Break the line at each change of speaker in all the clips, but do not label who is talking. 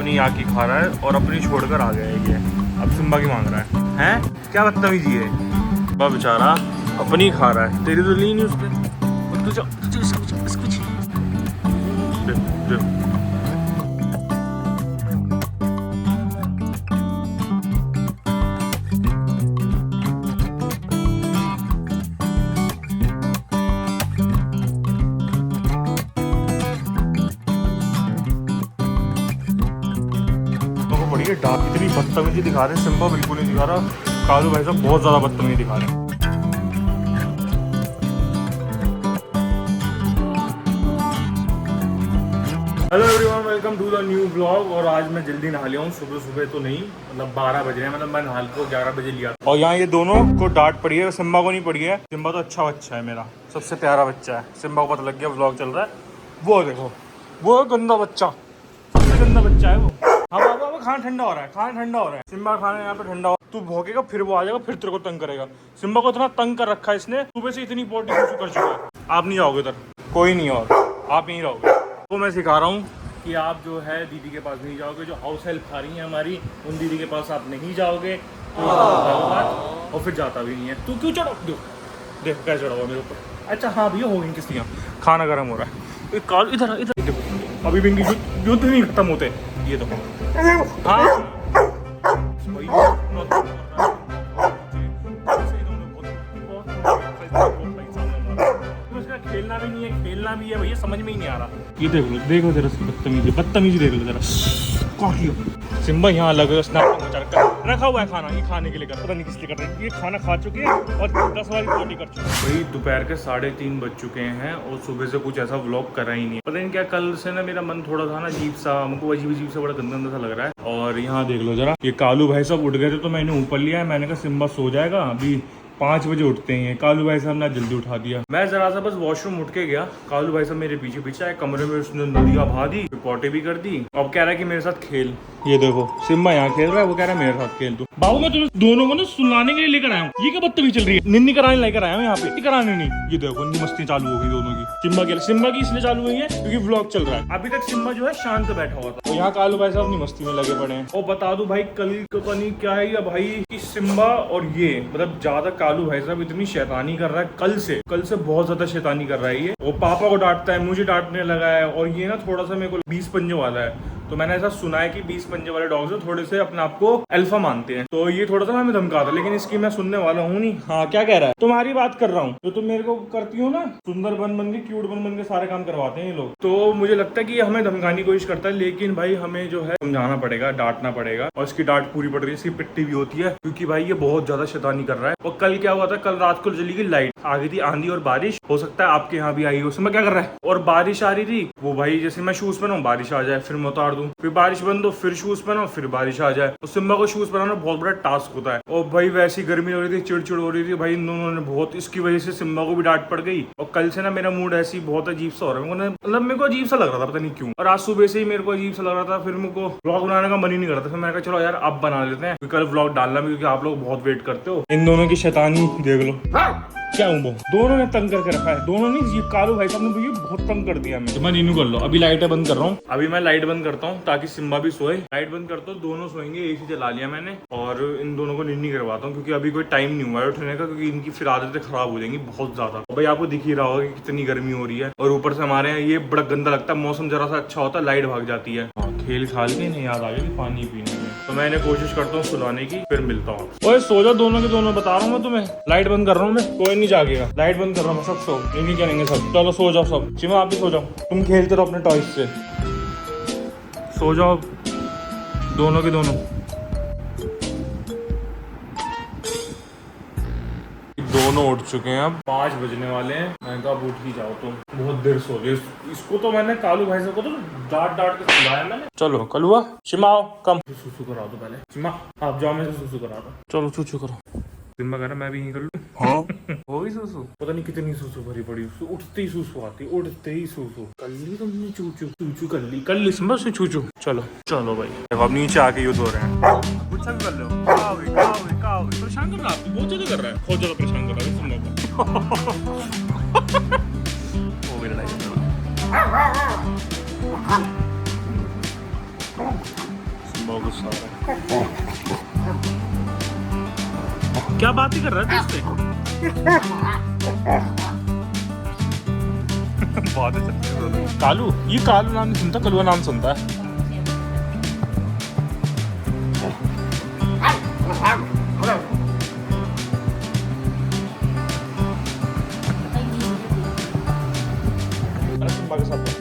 अपनी आँखी खा रहा है और अपनी छोड़कर आ गया है ये। अब सिम्बा की मांग रहा है। हैं क्या बदतमीजी है। वह बेचारा अपनी खा रहा है, तेरी तो ली नहीं उसने। बढ़िया डाक इतनी बदतमीजी दिखा रहे हैं। सिम्बा बिल्कुल नहीं दिखा रहा, कालू भाई साहब बहुत ज़्यादा बदतमीजी दिखा रहे हैं। Hello everyone, welcome to the new blog. और आज मैं जल्दी नहा लिया हूँ, सुबह सुबह तो नहीं, मतलब 12 बज रहे हैं। मतलब मैं नहा को 11 बजे लिया। और यहाँ ये दोनों को डांट पड़ी है, सिम्बा को नहीं पड़ी है। सिम्बा तो अच्छा बच्चा है, मेरा सबसे प्यारा बच्चा है। सिम्बा को पता लग गया ब्लॉग चल रहा है। वो देखो, वो गंदा बच्चा, सबसे गंदा बच्चा है वो। हाँ बाबा, खाना ठंडा हो रहा है, खाना ठंडा हो रहा है। सिम्बा खाना यहाँ पे ठंडा हो, तू भौंकेगा फिर वो आ जाएगा, फिर तेरे को तंग करेगा। सिम्बा को इतना तंग कर रखा है इसने, सुबह से इतनी पोटी कर चुका है। आप नहीं जाओगे इधर, कोई नहीं, और आप यहीं रहोगे। तो मैं सिखा रहा हूँ कि आप जो है दीदी के पास नहीं जाओगे। जो हाउस हेल्प खा रही है हमारी, उन दीदी के पास आप नहीं जाओगे तो और फिर जाता भी नहीं है। तू क्यों चढ़ा, देख कैसे चढ़ा हुआ मेरे ऊपर। अच्छा हाँ भैया, हो गई किसकी, खाना गर्म हो रहा है। इधर इधर देखो, अभी भी इनकी युद्ध नहीं खत्म होते। ये देखो, हाँ खेलना भी नहीं है, खेलना भी है भैया, समझ में ही नहीं आ रहा। ये देखो जरा बदतमीजी देख लो जरा। सिम्बा यहाँ अलग रखा हुआ है खाना, ये खाने के लिए कर, पता नहीं किस लिए कर रहे हैं। ये खाना खा चुके हैं और 10 बार पोटी कर चुके हैं। भाई दोपहर के 3:30 बज चुके हैं और सुबह से कुछ ऐसा व्लॉग करा ही नहीं। पता नहीं क्या, कल से ना मेरा मन थोड़ा था ना अजीब सा, हमको अजीब सा बड़ा गंदा सा लग रहा है। और यहाँ देख लो जरा, ये कालू भाई सब उठ गए थे तो मैंने ऊपर लिया है। मैंने कहा सिम्बा सो जाएगा, अभी 5 बजे उठते हैं। कालू भाई साहब ने जल्दी उठा दिया। मैं जरा सा बस वॉशरूम उठ के गया, कालू भाई साहब मेरे पीछे पीछे आए, कमरे में उसने नदियाँ बहा दी, पोटी भी कर दी। अब कह रहा है कि मेरे साथ खेल। ये देखो सिम्बा यहाँ खेल रहा है, वो कह रहा है मेरे साथ खेल। तू बाबू, मैं तुम्हें दोनों को ना सुलाने के लिए लेकर आया हूँ। ये क्या बदतमीजी चल रही है, निन्नी कराने लेकर आया हूँ यहाँ पे, कराने नहीं। ये देखो मस्ती चालू हो गई दोनों की। सिम्बा की इसलिए चालू हुई है क्योंकि व्लॉग चल रहा है। अभी तक सिम्बा जो है शांत बैठा हुआ था, तो यहाँ कालू भाई साहब अपनी मस्ती में लगे पड़े हैं। और बता दू भाई, कल पता नहीं क्या है भाई कि सिम्बा और ये मतलब ज्यादा कालू भाई साहब इतनी शैतानी कर रहा है। कल से बहुत ज्यादा शैतानी कर रहा है ये। वो पापा को डांटता है, मुझे डांटने लगा है। और ये ना थोड़ा सा मेरे को 20 पंजे वाला है। तो मैंने ऐसा सुना है कि 20 पंजे वाले डॉग्स थोड़े से अपने आप को अल्फा मानते हैं। तो ये थोड़ा सा हमें धमकाता है, लेकिन इसकी मैं सुनने वाला हूँ नहीं। हाँ क्या कह रहा है, तुम्हारी बात कर रहा हूँ। जो तुम मेरे को करती हो ना, सुंदर बन के क्यूट बन के सारे काम करवाते हैं ये लोग। तो मुझे लगता है कि ये हमें धमकाने की कोशिश करता है, लेकिन भाई हमें जो है समझाना पड़ेगा, डांटना पड़ेगा। और इसकी डांट पूरी पड़ रही है, इसकी पिट्टी भी होती है, क्योंकि भाई ये बहुत ज्यादा शैतानी कर रहा है। और कल क्या हुआ था, कल रात को चली गई लाइट, आ गई थी आंधी और बारिश। हो सकता है आपके यहाँ भी आई हो। उसमें क्या कर रहा है, और बारिश आ रही थी, वो भाई जैसे मैं शूज पहनाऊं बारिश आ जाए, फिर मैं उतार दूं, फिर बारिश बंद हो, फिर शूज पहनाओ, फिर बारिश आ जाए। तो सिम्बा को शूज पहनाना बहुत बड़ा टास्क होता है। और भाई वैसी गर्मी हो रही थी, चिड़चिड़ हो रही थी भाई, इन दोनों ने बहुत, इसकी वजह से सिम्बा को भी डांट पड़ गई। और कल से ना मेरा मूड ऐसी बहुत अजीब सा हो रहा है, मतलब मेरे को अजीब सा लग रहा था, पता नहीं क्यों। और आज सुबह से ही मेरे को अजीब सा लग रहा था, फिर मेरे को व्लॉग बनाने का मन ही नहीं कर रहा था। फिर मैंने कहा चलो यार अब बना लेते हैं, कल व्लॉग डालना भी, क्योंकि आप लोग बहुत वेट करते हो। इन दोनों की शैतानी देख लो, क्या हूँ वो, दोनों ने तंग करके रखा है। दोनों नहीं, ये कालू भाई साहब ने भैया बहुत तंग कर दिया। मैं नीनू कर लो, अभी लाइटें बंद कर रहा हूँ। अभी मैं लाइट बंद करता हूँ ताकि सिम्बा भी सोए। लाइट बंद करता हूँ, दोनों सोएंगे। एसी चला लिया मैंने, और इन दोनों को नीनी करवाता हूँ, क्योंकि अभी कोई टाइम नहीं हुआ है उठने का, क्योंकि इनकी फिर आदतें खराब हो जाएंगी बहुत ज्यादा। भाई आपको दिख ही रहा होगा कि कितनी गर्मी हो रही है, और ऊपर से हमारे यहाँ ये बड़ा गंदा लगता है। मौसम जरा सा अच्छा होता है, लाइट भाग जाती है। खेल खाल के नहीं याद आ गया पानी पीने में, तो मैंने कोशिश करता हूँ सुलाने की, फिर मिलता हूँ। ओए सो जाओ दोनों के दोनों, बता रहा हूँ मैं तुम्हें। लाइट बंद कर रहा हूँ मैं, कोई नहीं जागेगा। लाइट बंद कर रहा हूँ, सब सो नहीं करेंगे सब। चलो सो जाओ सब। चिमा आप भी सो जाओ, तुम खेलते रहो अपने टॉयज से। सो जाओ दोनों के दोनों। दोनों उठ चुके हैं, अब 5 बजने वाले हैं। मैंने कहा अब उठ ही जाओ तुम, बहुत देर सो गए। इसको तो मैंने कालू भाई साहब को तो डांट के सुलाया मैंने। चलो कलुआ, चिमा आओ, कम सुसु करा दो पहले। चिमा आप जाओ, मैं सुसु करा दो। चलो सुसु करो। सिम्बा कह रहा मैं भी यहीं कर लूं। हाँ हो गई सुसु, पता नहीं कितनी सुसु भरी पड़ी। उठते ही सुसु आती, उठते ही सुसु कर ली तुमने। चूचू चूचू कर ली सिम्बा से चूचू। चलो भाई, अब नीचे आके युद्ध हो रहे हैं। कुछ भी कर लो, परेशान कर रहा है, बहुत ज्यादा कर रहा है, बहुत ज्यादा परेशान कर रहा है सिम्बा को। हो गई लड़ाई। सिम्बा को गुस्सा आ रहा है। क्या बात ही कर रहा है तुझसे? बहुत अच्छा। कालू, ये कालू नाम नहीं सुनता, कलुआ नाम सुनता है।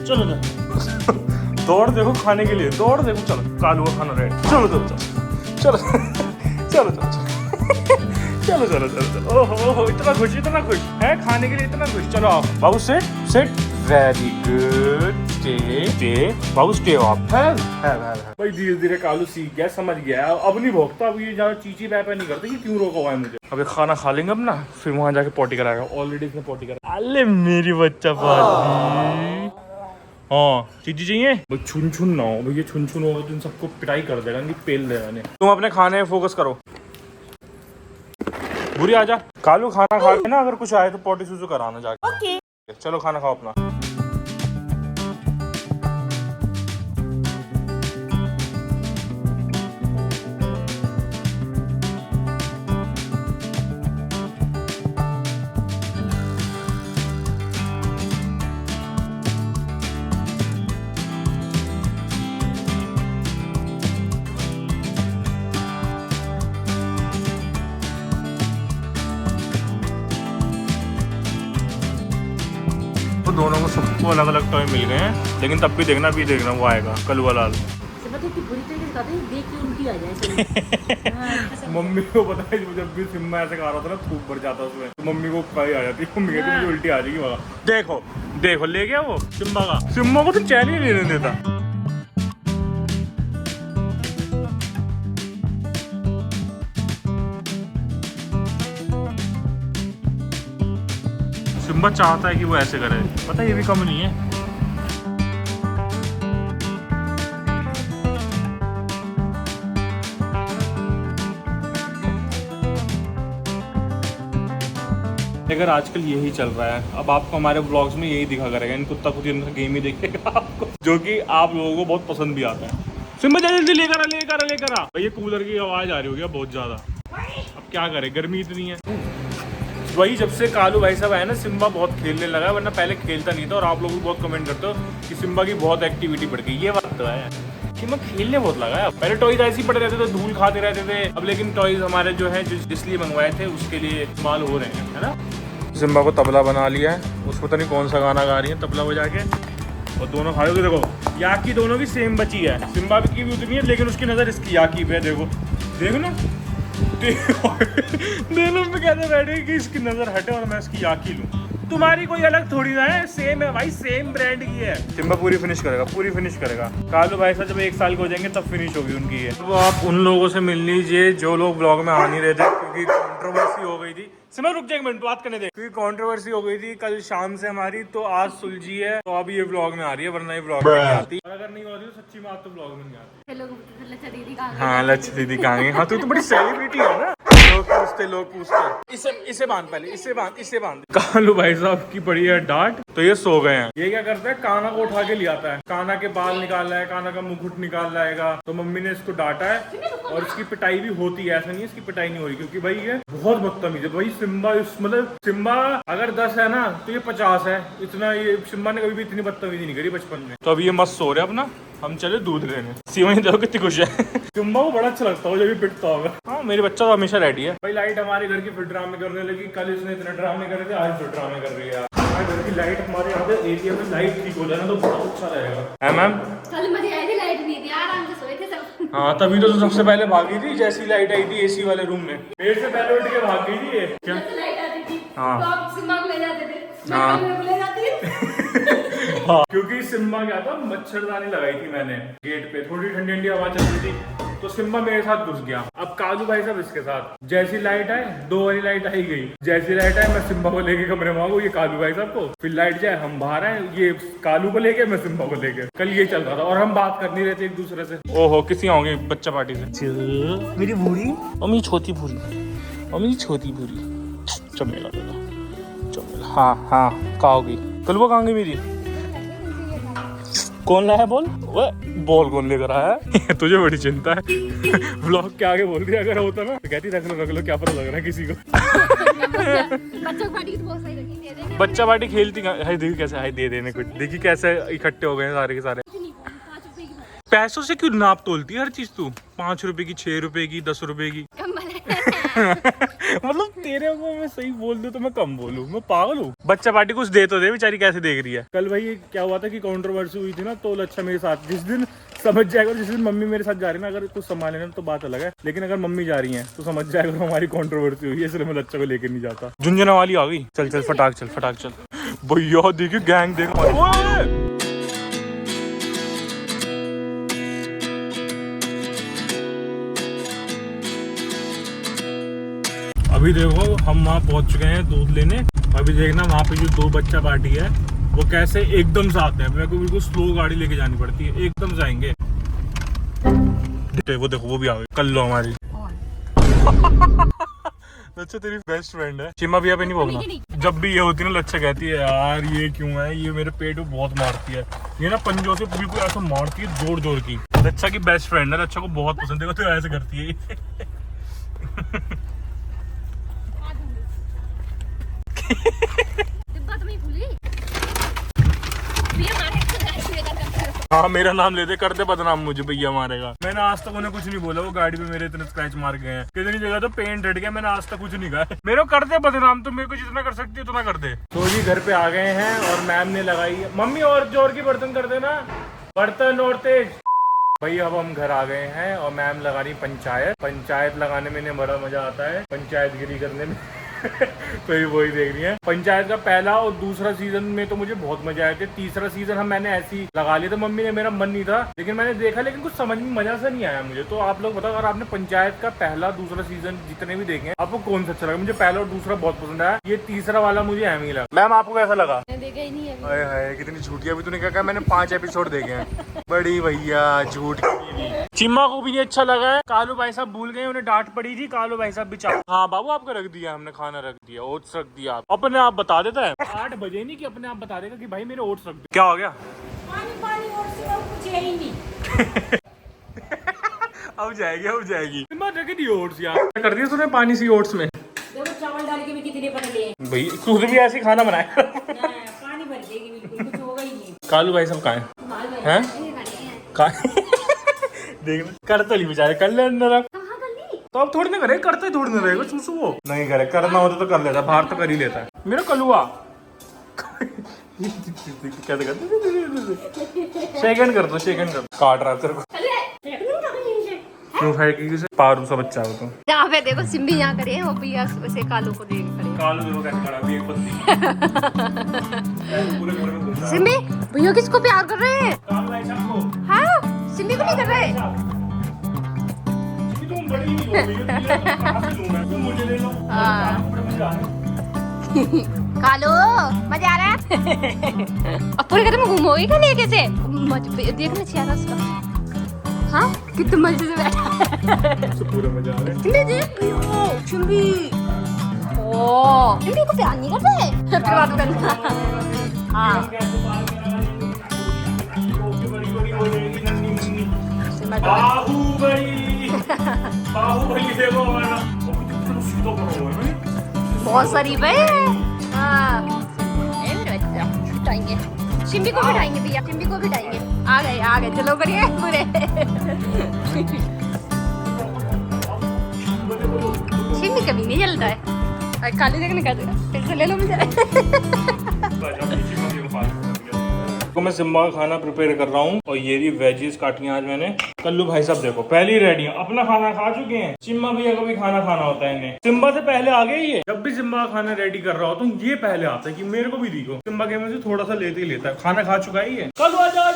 चलो चलो दौड़ देखो खाने के लिए, दौड़ देखो, चलो कालू का खाना रेडी। चलो चलो चलो चलो चलो चलो चलो चलो चलो चलो। ओहो इतना खुश है खाने के लिए, इतना खुश। चलो आओ बाबू, set set, very good, stay बाबू, स्टे आप है भाई। धीरे धीरे कालू सीख गया, समझ गया, अब नहीं भोगता, अब ये ज्यादा चीची पैपा नहीं करता कि क्यों रोका हुआ है मुझे। अब खाना खा लेंगे अब ना, फिर वहां जाके पोटी कराएगा। ऑलरेडी इसने पोटी करा। अरे मेरी बच्चा पाजी, हाँ चीजी चाहिए भाई, छुन छुन ना हो भाई, ये छुन छुन होगा तो इन सबको पिटाई कर देगा, इनकी पेल देगा नहीं। तुम अपने खाने में फोकस करो। बुरी आजा कालू, खाना खा के ना अगर कुछ आए तो पोटी सूसू कराना जाके। ओके चलो खाना खाओ अपना। दोनों को सबको अलग अलग टॉय मिल गए हैं, लेकिन तब भी देखना वो आएगा कलुआ लाल। मम्मी को पता है जब भी सिम्बा ऐसे खा रहा था ना, खूब भर जाता उसमें, तो मम्मी को कहीं आ जाती, मम्मी कहती मुझे उल्टी आ जाएगी वहाँ। देखो देखो ले गया वो सिम्बा का, सिम्बा को तो चैन ही नहीं लेने देता। सिम्बा चाहता है कि वो ऐसे करे, पता है ये भी कम नहीं है। अगर आजकल यही चल रहा है, अब आपको हमारे ब्लॉग्स में यही दिखा करेगा, इन कुत्ता कुत्ती गेम ही देखेगा आपको, जो कि आप लोगों को बहुत पसंद भी आता है। सिम्बा जल्दी लेकर आ। ये कूलर की आवाज आ रही होगी बहुत ज्यादा, अब क्या करे, गर्मी इतनी है। वही जब से कालू भाई साहब आए ना, सिम्बा बहुत खेलने लगा है, वरना पहले खेलता नहीं था। और आप लोग भी बहुत कमेंट करते हो कि सिम्बा की बहुत एक्टिविटी बढ़ गई, ये बात तो है। सिम्बा खेलने बहुत लगा है। पहले टॉयज ऐसे ही पड़े रहते थे, धूल खाते रहते थे, अब लेकिन टॉयज हमारे जो है जिसलिए मंगवाए थे उसके लिए इस्तेमाल हो रहे हैं, है ना। सिम्बा को तबला बना लिया है, उसको पता नहीं कौन सा गाना गा रही है तबला बजा के, और दोनों खाओगे। देखो याकी दोनों की सेम बची है, सिम्बा की भी उतनी है, लेकिन उसकी नज़र इसकी याकी पे है। देखो ना दोनों में कहते बैठे कि इसकी नजर हटे और मैं इसकी याकी लूं। तुम्हारी कोई अलग थोड़ी ना है, सेम है भाई, सेम ब्रांड की है। सिम्बा पूरी फिनिश करेगा। कालू भाई साहब जब 1 साल के हो जाएंगे तब फिनिश होगी उनकी ये। तो आप उन लोगों से मिल लीजिए जो लोग ब्लॉग में आ नहीं रहे थे, क्योंकि कंट्रोवर्सी हो गई थी। सिम्बा रुक जाए एक मिनट, बात करने दे। क्योंकि कंट्रोवर्सी हो गई थी कल शाम से हमारी, तो आज सुलझी है, तो अब ये ब्लॉग में आ रही है, वरना ये ब्लॉग में नहीं आती। अगर नहीं हो रही तो सच्ची बात तो ब्लॉग में नहीं आती। हाँ लच्छा दीदी कहाँ गई? हाँ तू तो बड़ी सेलिब्रिटी है ना, लोग पूछते। इसे बांध। कालू भाई साहब की पड़ी है डांट, तो ये सो गए हैं। ये क्या करता है, काना को उठा के ले आता है, काना के बाल निकाल रहा है, काना का मुकुट निकाल लाएगा। तो मम्मी ने इसको डांटा है और इसकी पिटाई भी होती है, ऐसा नहीं है इसकी पिटाई नहीं हो रही, क्योंकि भाई ये बहुत बदतमीज है भाई। सिम्बा मतलब सिम्बा अगर 10 है ना तो ये 50 है, इतना ये सिम्बा ने कभी भी इतनी बदतमीजी नहीं करी बचपन में। तो अब ये मस्त सो रहे अपना, हम चले दूध लेने। सीमा देखो कितनी खुश है। सिम्बा को बड़ा अच्छा लगता है जब भी पिटता होगा। हाँ मेरे बच्चा तो हमेशा रेडी है भाई। लाइट हमारे घर की फिर ड्रामे करने लगी, कल इसने इतने ड्रामे करे थे, आज फिर ड्रामे कर रही है। हमारे घर की लाइट, हमारे यहाँ पे एरिया में लाइट ठीक हो जाए ना तो बहुत अच्छा रहेगा, है मैम।
कल मुझे आई थी, लाइट नहीं थी, आराम से सोए थे सब।
हाँ तभी तो सबसे पहले भागी थी, जैसी लाइट आई थी एसी वाले रूम में, पेड़ से पहले उठ के भाग गई थी ये। क्या
लाइट आती थी
हाँ
तो आप सिम्बा को ले जाते थे,
हाँ।
मैं ले जाती
हाँ क्योंकि सिम्बा क्या था, मच्छरदानी लगाई थी मैंने गेट पे, थोड़ी ठंडी ठंडी हवा चल रही थी, तो सिम्बा मेरे साथ घुस गया। अब कालू भाई साहब इसके साथ, जैसी लाइट आए 2 वाली लाइट आई गई, जैसी लाइट आए मैं सिम्बा को लेके कमरे में आ गई, ये कालू भाई साहब को, फिर लाइट जाए हम बाहर आए, ये कालू को लेके मैं सिम्बा को लेके। कल ये चल रहा था और हम बात कर नहीं रहे थे एक दूसरे से। ओहो किसी आओगे बच्चा पार्टी से। मेरी भूरी और मेरी छोटी भूरी और मेरी छोटी भूरी चमेला चमेला। हाँ कहाँ होगी कल वो, कहाँ गई मेरी? कौन लाया बॉल? वो बॉल कौन लेकर आया है? तुझे बड़ी चिंता है। व्लॉग के आगे बोल दिया अगर होता ना तो कहती रख लो क्या पता लग रहा है किसी को।
बच्चों की पार्टी तो बहुत सही लगी, दे देंगे।
बच्चा पार्टी खेलती है, देखी कैसे हाय दे देने कुछ, देखी कैसे इकट्ठे हो गए हैं सारे के सारे।
5 रुपए की भाई।
पैसों से क्यों नाप तोलती है हर चीज तू? 5 रुपए की, 6 रुपए की, 10 रुपए की। मतलब तेरे को मैं सही बोल दूं तो मैं कम बोलूं, मैं पागल हूँ। बच्चा पार्टी कुछ दे तो दे, बेचारी कैसे देख रही है। कल भाई क्या हुआ था कि कंट्रोवर्सी हुई थी ना, तो अच्छा मेरे साथ जिस दिन समझ जाएगा, जिस दिन मम्मी मेरे साथ जा रही है ना, अगर कुछ संभाले ना तो बात अलग है, लेकिन अगर मम्मी जा रही है तो समझ जाएगा हमारी कंट्रोवर्सी हुई है, इसलिए मैं बच्चा को लेकर नहीं जाता। झुंझुना वाली आ गई, चल चल फटाक चल। भैया देखिए गैंग देख। अभी देखो हम वहाँ पहुँच चुके हैं दूध लेने। अभी देखना वहाँ पे जो 2 बच्चा पार्टी है वो कैसे एकदम से आते हैं। मेरे को बिल्कुल स्लो गाड़ी लेके जानी पड़ती है, एकदम से आएंगे। वो देखो वो भी आ गए, कल लो हमारी। लच्छा तेरी बेस्ट फ्रेंड है। चिम्मा भैया पे नहीं भोगना। जब भी ये होती है ना लच्छा कहती है यार ये क्यों है, ये मेरे पेट में बहुत मारती है, ये ना पंजों से बिल्कुल ऐसा मारती है जोर जोर की। लच्छा की बेस्ट फ्रेंड है, लच्छा को बहुत पसंद है, तो ऐसे करती है।
डिब्बा तो मैं भूली। भैया मारेगा।
हाँ मेरा नाम लेते, कर दे बदनाम मुझे, भैया मारेगा। मैंने आज तक उन्हें कुछ नहीं बोला, वो गाड़ी पे मेरे इतने स्क्रैच मार गए हैं, कितनी जगह तो पेंट हट गया, मैंने आज तक कुछ नहीं कहा। मेरे को कर दे बदनाम, तो मेरे को जितना कर सकती है उतना कर दे। तो जी घर पे आ गए हैं और मैम ने लगाई है, मम्मी और जोर की बर्तन कर देना, बर्तन और तेज। भाई अब हम घर आ गए हैं और मैम लगा रही पंचायत लगाने में इन्हें बड़ा मजा आता है, पंचायतगिरी करने में। तो ये वही देख रही है। पंचायत का पहला और दूसरा सीजन में तो मुझे बहुत मजा आया था, तीसरा सीजन हम मैंने ऐसे ही लगा लिया था, मम्मी ने, मेरा मन नहीं था, लेकिन मैंने देखा, लेकिन कुछ समझ में मजा सा नहीं आया मुझे। तो आप लोग बताओ अगर आपने पंचायत का पहला दूसरा सीजन जितने भी देखे हैं आपको कौन सा अच्छा लगा? मुझे पहला और दूसरा बहुत पसंद आया, ये तीसरा वाला मुझे अहम ही लगा। मैम आपको कैसा लगा?
देखा ही नहीं है।
हाय हाय कितनी झूठी, अभी तूने क्या कहा? मैंने 5 एपिसोड देखे हैं। बड़ी भैया झूठ। चिम्मा को भी नहीं अच्छा लगा है। कालू भाई साहब भूल गए, उन्हें डांट पड़ी थी, कालू भाई साहब भी चाह। हाँ बाबू आपका रख दिया हमने, खाना रख दिया, ओट्स रख दिया। आप अपने आप बता देता है 8 बजे नहीं कि अपने आप बता देगा कि भाई मेरे ओट्स रख दिया। क्या हो गया?
पानी ओट्स का कुछ है ही नहीं।
अब जाएगी चिम्मा, रख दी ओट्स यार, कर दिया तूने पानी सी ओट्स में।
देखो चावल डाल के भी कितने बन लिए
भाई खुद भी ऐसे खाना बनाया।
पानी भर देगी बिल्कुल, कुछ होगा ही नहीं।
कालू भाई साहब कहाँ हैं? देख कर तो नहीं बेचारे, कर ले अंदर आप। तो अब थोड़ी ना करे, करते थोड़ी ना रहेगा सुसु, वो नहीं करे, करना होता तो कर लेता, बाहर तो कर ही लेता है मेरा कलुआ। कैसे करते? शेकन कर दो, काट रहा तेरे को क्यों? पारू सा बच्चा हो तो
यहाँ पे देखो सिम्बी यहाँ करे वो भैया से कालू को देख करे।
कालू देखो कैसे खड़ा भी एक बंदी। पूरे में घूम रहा है।
सिम्बी भैया किसको प्यार कर रहे हैं?
कालू भाई साहब को।
हाँ सिम्बी को नहीं कर रहे।
तुम बड़ी नहीं हो गई, कहां से लूं मैं? तुम मुझे ले लो।
कालू मजा आ रहा है। अब पूरे घर में घूमोगे क्या लेके से? देखना चाहिए था उसका। हाँ कितने मजे से बैठा।
पूरा मजा आ रहा है।
सिम्बी देख सिम्बी। ओ सिम्बी को प्यार नहीं कर रहे। फिर बात करना। हाँ
बाहुबली देखो हमारा
बहुत शरीफ है। हाँ छुटाएंगे, सिम्बी को बिठाएंगे भैया, सिम्बी को बिठाएंगे। आ गए चलो करिए पूरे। सिम्बी कभी नहीं जलता है। काली देखने का फिर से ले लो मुझे।
तो मैं सिम्बा का खाना प्रिपेयर कर रहा हूँ और ये भी वेजीज काटी आज मैंने। कल्लू भाई साहब देखो पहले ही रेडी है, अपना खाना खा चुके हैं। सिम्बा भैया का भी खाना खाना होता है इन्हें, सिम्बा से पहले आ गए ये। जब भी सिम्बा का खाना रेडी कर रहा हो तो ये पहले आता है कि मेरे को भी दिखो। सिम्बा के में से थोड़ा सा लेते ही लेता है, खाना खा चुका है ये। कल्लू आजा।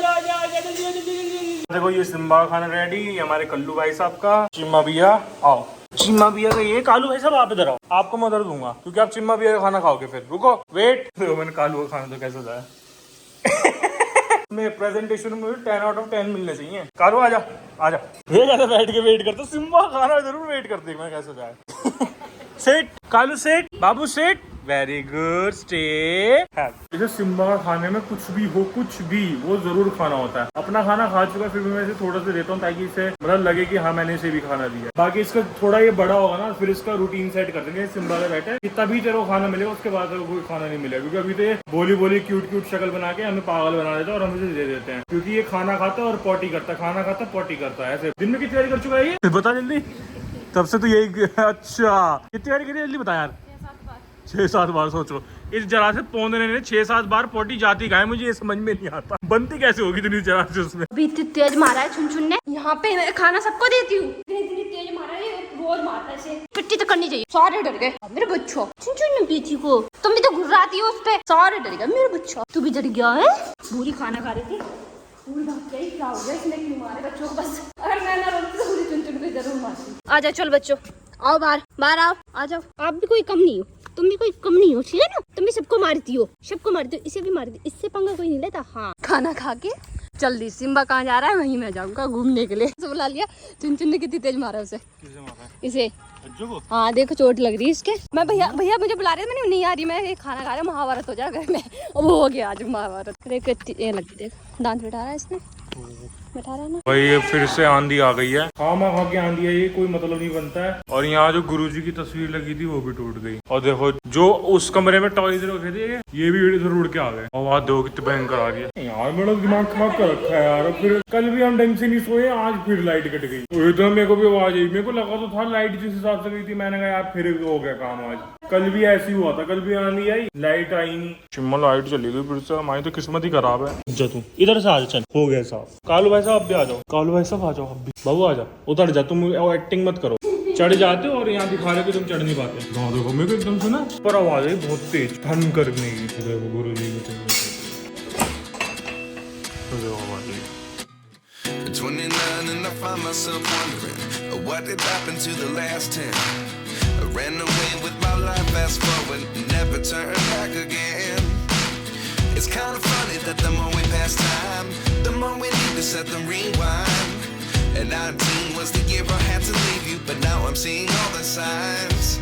देखो ये सिम्बा का खाना रेडी, हमारे कल्लू भाई साहब का। चिम्मा भैया आओ, चिम्मा भैया का ये। कालू भाई साहब आप इधर आओ, आपको मैं उधर दूंगा क्योंकि आप चिम्मा भैया का खाना खाओगे। फिर रुको वेट, देखो मैंने कालू का खाना तो कैसे जाए। मैं प्रेजेंटेशन में 10 out of 10 मिलने चाहिए। कालू आजा। ये ज्यादा बैठ के वेट करता, सिम्बा खाना जरूर वेट करते मैं कैसे जाए। सेट कालू, सेट बाबू, सेट वेरी गुड स्टे। जैसे सिम्बा का खाने में कुछ भी हो, कुछ भी वो जरूर खाना होता है। अपना खाना खा चुका फिर भी मैं इसे थोड़ा सा देता हूँ ताकि इसे मतलब लगे कि हाँ मैंने इसे भी खाना दिया। बाकी इसका थोड़ा ये बड़ा होगा ना फिर इसका रूटीन सेट कर देंगे। सिम्बा का बैठा है तभी तेरे को खाना मिलेगा, उसके बाद कोई खाना नहीं मिलेगा, क्योंकि अभी तो ये बोली क्यूट शक्ल बना के हमें पागल बना देता है और हम इसे दे देते हैं, क्योंकि ये खाना खाता है और पॉटी करता है, खाना खाता है पॉटी करता है। ऐसे दिन में कितनी बारी कर चुका है ये बता जल्दी। तब से तो यही अच्छा कितनी बारी करी जल्दी बता यार। 6-7 बार। सोचो इस जरा से पौधने ने 6-7 बार पोटी जाती का है, मुझे ये समझ में नहीं आता बनती कैसे होगी इतनी जरा से उसमें।
अभी इतनी तेज मारा है चुन ने, यहाँ पे मैं खाना सबको देती हूँ, इतनी तेज मारा है, रोज मारता है इसे। पिट्टी तो करनी चाहिए। सारे डर गए मेरे बच्चों, चुन ने पीछी को तुम भी तो घुर्राती हो उस पे, सारे डर गए मेरे बच्चों। तू भी डर गया है, पूरी खाना खा रही थी, पूरी भाग गई, क्या हो गया इसने क्यों मारे बच्चों को। बस अगर मैं ना रोकती तो पूरी चुन को जरूर मारती। आ जाओ चल बच्चों, आओ बाहर आओ, आ जाओ। आप भी कोई कम नहीं हो, तुम भी कोई कम नहीं हो, ठीक है ना। तुम भी सबको मारती हो, इसे भी मारती, इससे पंगा कोई नहीं लेता। हाँ खाना खा के जल्दी सिम्बा कहाँ जा रहा है वहीं मैं जाऊंगा घूमने के लिए। सब बुला लिया। चुन ने कितनी तेज मारा उसे, इसे। हाँ देखो चोट लग रही है इसके। मैं भैया मुझे बुला रहे थे, मैंने नहीं आ रही, मैं खाना खा रहा, महाभारत हो जाए घर में। वो हो गया आज महाभारत। देख ये लगती, देख दांत बैठा रहा है इसने, बैठा रहा है ना
भाई। फिर से आंधी आ गई है, खामा खा के आंधी है, ये कोई मतलब नहीं बनता है। और यहाँ जो गुरुजी की तस्वीर लगी थी वो भी टूट गई। और देखो जो उस कमरे में टॉयज रखे थे ये भी इधर उड़ के आ गए। आवाज देखो कितनी भयंकर आ रही है यार, मेरा दिमाग खराब कर रखा है यार। फिर कल भी हम ढंग से नहीं सोए, आज फिर लाइट कट गई। तो मेरे को भी आवाज आई, मेरे को लगा तो था लाइट जिस हिसाब से गई थी, मैंने कहा यार फिर हो गया काम आज। कल भी ऐसी हुआ था, कल भी आंधी आई लाइट आई नहीं, चिम्मा लाइट चली गई फिर से। हमारी तो किस्मत ही खराब है। तू इधर से आ चल, हो गया साफ। कालू भाई साहब आप भी आ जाओ, कालू भाई साहब आ जाओ आप भी। बाबू आ जाओ, उतर जा, तुम एक्टिंग मत करो। चढ़ जाते हो और यहाँ दिखा रहे कि तुम चढ़ नहीं पाते। देखो मेरे को एकदम से ना पर आवाज आई बहुत तेज ठन करने की। देखो गुरु जी को 29 and I find myself wondering what did happen to the last 10. I ran away with my life, fast forward, never turn back again. It's kind of funny that the more we pass time, the more we need to set the rewind. And 19 was the year I had to leave you, but now I'm seeing all the signs.